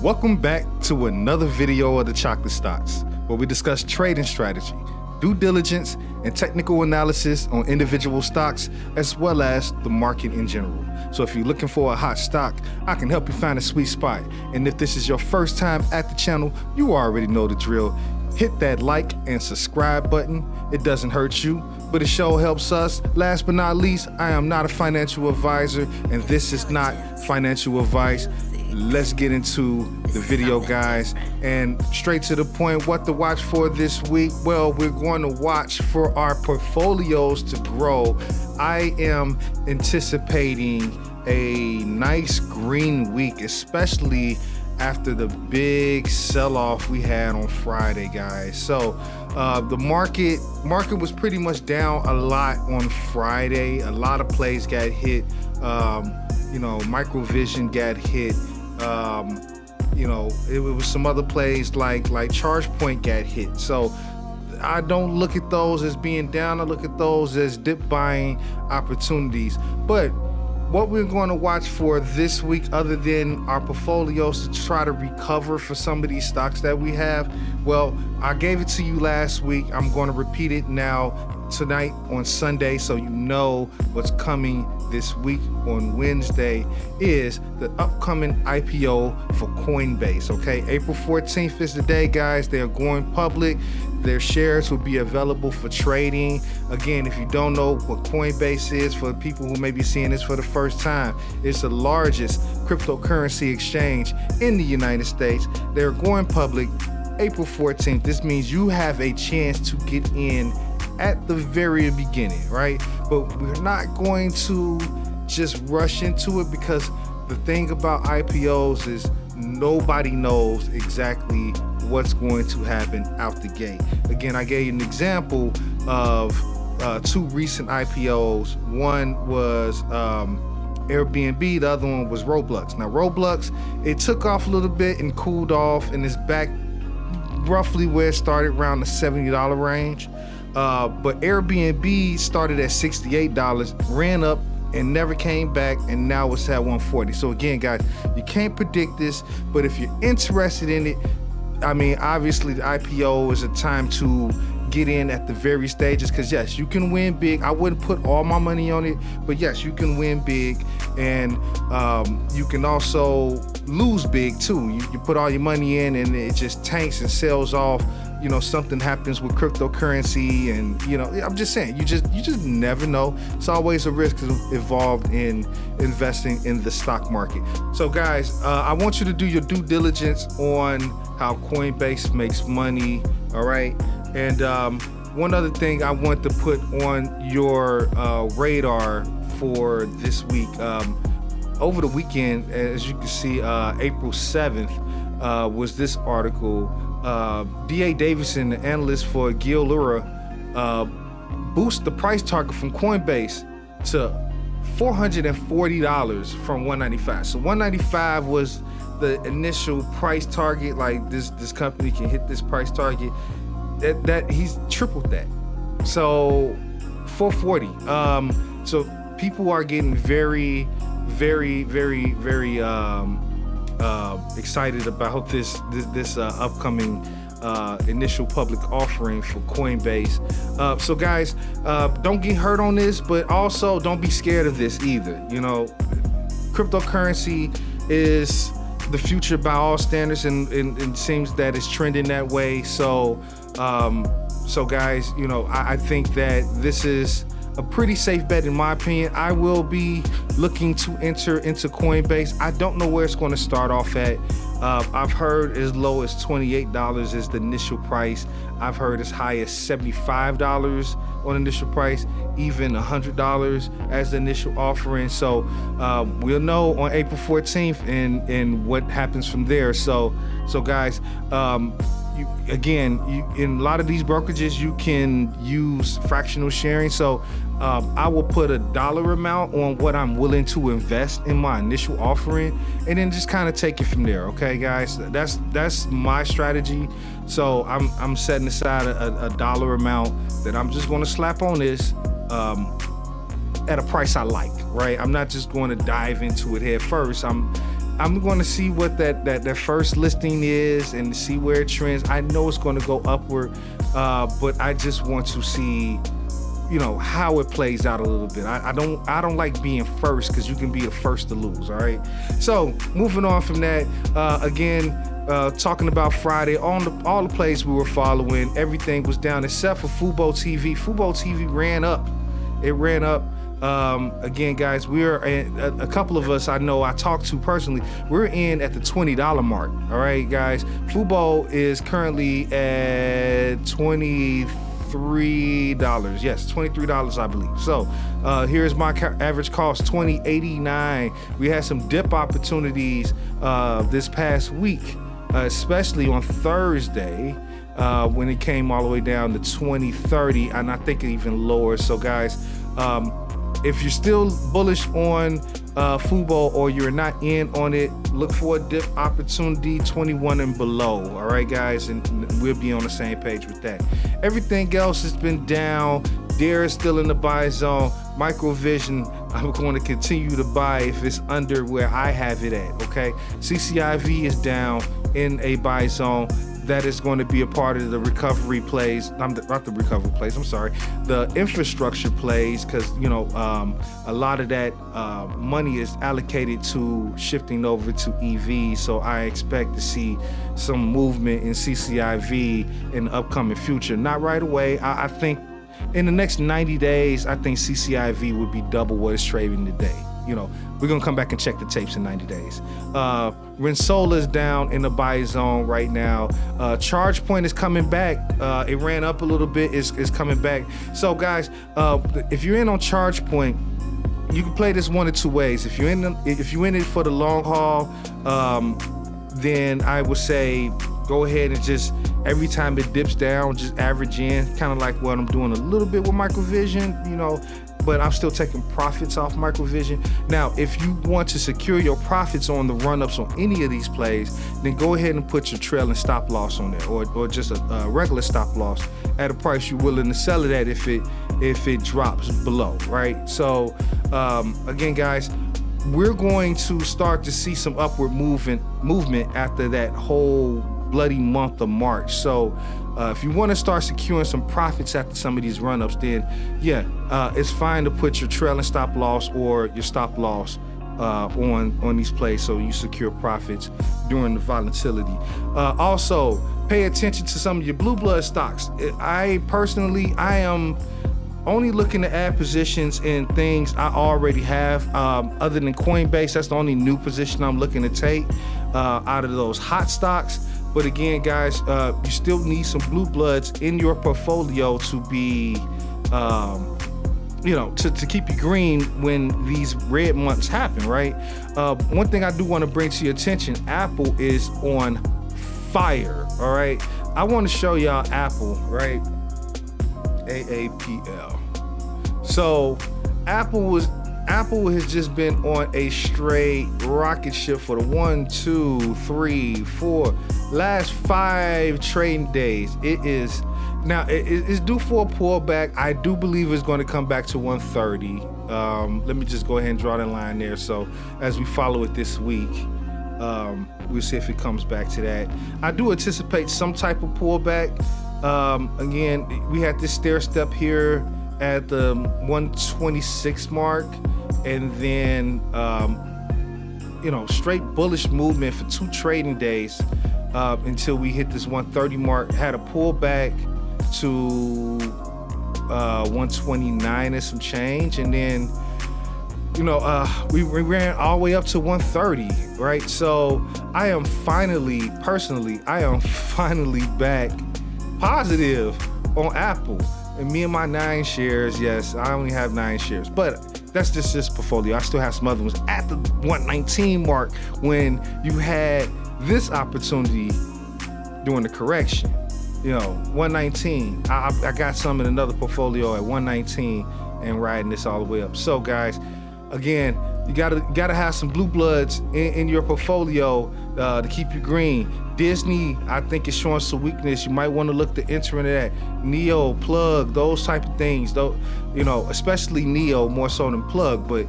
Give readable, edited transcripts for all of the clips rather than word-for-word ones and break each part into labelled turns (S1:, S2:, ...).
S1: Welcome back to another video of the Chocolate Stocks, where we discuss trading strategy, due diligence, and technical analysis on individual stocks, as well as the market in general. So if you're looking for a hot stock, I can help you find a sweet spot. And if this is your first time at the channel, you already know the drill. Hit that like and subscribe button. It doesn't hurt you, but it sure helps us. Last but not least, I am not a financial advisor, and this is not financial advice. Let's get into the video, guys, and straight to the point. What to watch for this week? Well, we're going to watch for our portfolios to grow. I am anticipating a nice green week, especially after the big sell-off we had on Friday, guys. So the market was pretty much down a lot on Friday. A lot of plays got hit. Microvision got hit. It was some other plays like ChargePoint got hit. So I don't look at those as being down. I look at those as dip buying opportunities. But what we're going to watch for this week, other than our portfolios to try to recover for some of these stocks that we have, well, I gave it to you last week. I'm going to repeat it now tonight on Sunday, so you know what's coming this week. On Wednesday is the upcoming IPO for Coinbase. Okay, April 14th is the day, guys. They are going public. Their shares will be available for trading. Again, if you don't know what Coinbase is, for people who may be seeing this for the first time, it's the largest cryptocurrency exchange in the United States. They're going public April 14th. This means you have a chance to get in at the very beginning, right? But we're not going to just rush into it, because the thing about IPOs is nobody knows exactly what's going to happen out the gate. Again, I gave you an example of two recent IPOs. One was Airbnb, the other one was Roblox. Now Roblox, it took off a little bit and cooled off, and it's back roughly where it started, around the $70 range. But Airbnb started at $68, ran up and never came back, and now it's at $140. So again, guys, you can't predict this, but if you're interested in it, I mean, obviously the IPO is a time to get in at the very stages, because yes, you can win big. I wouldn't put all my money on it, but yes, you can win big, and you can also lose big too. You put all your money in and it just tanks and sells off. Something happens with cryptocurrency, and I'm just saying, you just never know. It's always a risk involved in investing in the stock market. So guys, I want you to do your due diligence on how Coinbase makes money. All right. And one other thing I want to put on your radar for this week, over the weekend, as you can see, April 7th was this article. D.A. Davidson, the analyst for GEVO, boost the price target from Coinbase to $440 from $195. So $195 was the initial price target. Like this company can hit this price target. That he's tripled that. So $440. So people are getting very, very, very, very excited about this upcoming initial public offering for Coinbase. So guys, don't get hurt on this, but also don't be scared of this either. Cryptocurrency is the future by all standards, and it seems that it's trending that way. So guys, I think that this is a pretty safe bet in my opinion. I will be looking to enter into Coinbase. I don't know where it's going to start off at. I've heard as low as $28 is the initial price. I've heard as high as $75 on initial price, even $100 as the initial offering. So we'll know on April 14th and what happens from there. So guys, in a lot of these brokerages, you can use fractional sharing. So I will put a dollar amount on what I'm willing to invest in my initial offering, and then just kind of take it from there. Okay, guys, that's my strategy. So I'm setting aside a dollar amount that I'm just going to slap on this at a price I like. Right? I'm not just going to dive into it head first. I'm going to see what that first listing is and see where it trends. I know it's going to go upward, but I just want to see, how it plays out a little bit. I don't like being first, because you can be the first to lose. All right. So moving on from that, again, talking about Friday, all the plays we were following, everything was down except for Fubo TV. Fubo TV ran up. It ran up. Again, guys, we're a couple of us I know I talked to personally. We're in at the $20 mark. All right, guys. Fubo is currently at $23. Yes, $23, I believe. So here's my average cost, $20.89. We had some dip opportunities this past week, especially on Thursday, when it came all the way down to $20.30, and I think even lower. So, guys, if you're still bullish on Fubo, or you're not in on it, look for a dip opportunity 21 and below. All right, guys, and we'll be on the same page with that. Everything else has been down. Dare is still in the buy zone. Microvision, I'm going to continue to buy if it's under where I have it at. Okay, CCIV is down in a buy zone. That is going to be a part of the recovery plays. Not the recovery plays, I'm sorry. The infrastructure plays, because, a lot of that money is allocated to shifting over to EV. So I expect to see some movement in CCIV in the upcoming future. Not right away. I think in the next 90 days, I think CCIV would be double what it's trading today. We're going to come back and check the tapes in 90 days. Rensola is down in the buy zone right now. ChargePoint is coming back. It ran up a little bit. It's coming back. So, guys, if you're in on ChargePoint, you can play this one of two ways. If you're in it for the long haul, then I would say go ahead and just, every time it dips down, just average in, kind of like what I'm doing a little bit with Microvision, but I'm still taking profits off Microvision. Now, if you want to secure your profits on the run-ups on any of these plays, then go ahead and put your trailing stop loss on there, or just a regular stop loss at a price you're willing to sell it at if it drops below, right? So, again, guys, we're going to start to see some upward movement after that whole bloody month of March. So if you want to start securing some profits after some of these run-ups, then it's fine to put your trailing stop loss or your stop loss on these plays, so you secure profits during the volatility. Also, pay attention to some of your blue blood stocks. I am only looking to add positions in things I already have. Other than Coinbase, that's the only new position I'm looking to take out of those hot stocks. But again, guys, you still need some blue bloods in your portfolio to be, to keep you green when these red months happen, right? One thing I do want to bring to your attention, Apple is on fire, all right? I want to show y'all Apple, right? AAPL. So Apple has just been on a straight rocket ship for the 1, 2, 3, 4 last 5 trading days. It's due for a pullback. I do believe it's going to come back to 130. Let me just go ahead and draw the line there. So as we follow it this week, we'll see if it comes back to that. I do anticipate some type of pullback. Again, we had this stair step here at the 126 mark, and then straight bullish movement for 2 trading days until we hit this 130 mark. Had a pullback to 129 and some change, and then we ran all the way up to 130, right? So I am finally back positive on Apple. And me and my 9 shares, yes, I only have 9 shares, but that's just this portfolio. I still have some other ones at the 119 mark when you had this opportunity during the correction. 119. I got some in another portfolio at 119 and riding this all the way up. So, guys, again, you gotta have some blue bloods in your portfolio to keep you green. Disney, I think, is showing some weakness. You might want to look to enter into that. Neo, Plug, those type of things. Though, especially Neo more so than Plug. But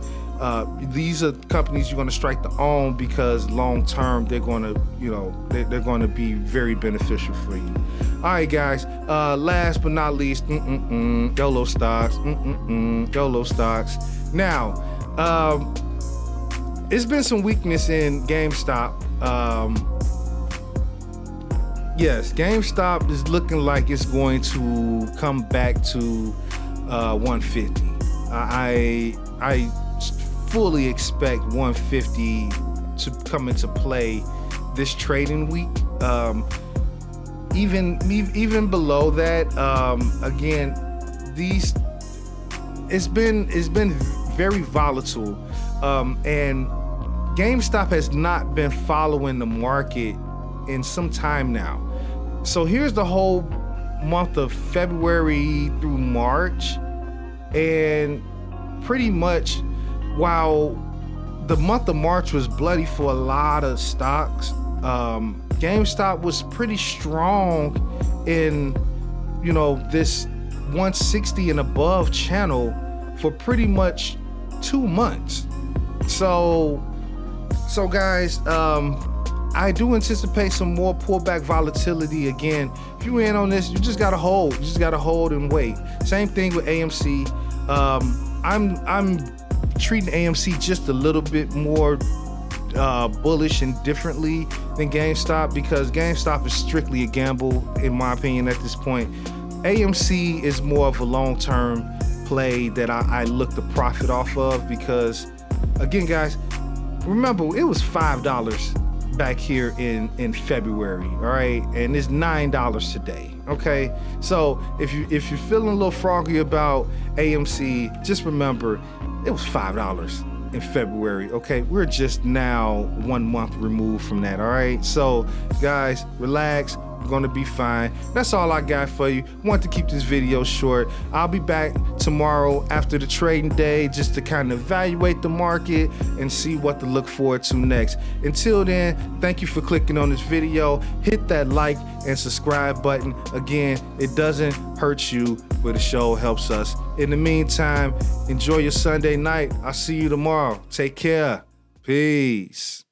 S1: these are companies you're going to strike to own because long term they're going to, they're going to be very beneficial for you. All right, guys. Last but not least, YOLO stocks. YOLO stocks. Now, it's been some weakness in GameStop. Yes, GameStop is looking like it's going to come back to 150. I fully expect 150 to come into play this trading week. Even below that, again, it's been very volatile, and GameStop has not been following the market in some time now. So here's the whole month of February through March, and pretty much while the month of March was bloody for a lot of stocks, GameStop was pretty strong in, this 160 and above channel for pretty much 2 months. So guys, I do anticipate some more pullback volatility. Again, if you in on this, you just gotta hold. You just gotta hold and wait. Same thing with AMC. I'm treating AMC just a little bit more bullish and differently than GameStop, because GameStop is strictly a gamble, in my opinion, at this point. AMC is more of a long-term play that I look to profit off of, because, again, guys, remember, it was $5 back here in February, all right, and it's $9 today. Okay, so if you're feeling a little froggy about AMC, just remember it was $5 in February. Okay, we're just now 1 month removed from that. All right, so guys, relax. We're gonna be fine. That's all I got for you. Want to keep this video short. I'll be back tomorrow after the trading day just to kind of evaluate the market and see what to look forward to next. Until then, thank you for clicking on this video. Hit that like and subscribe button. Again, it doesn't hurt you, but the show helps us. In the meantime, enjoy your Sunday night. I'll see you tomorrow. Take care. Peace.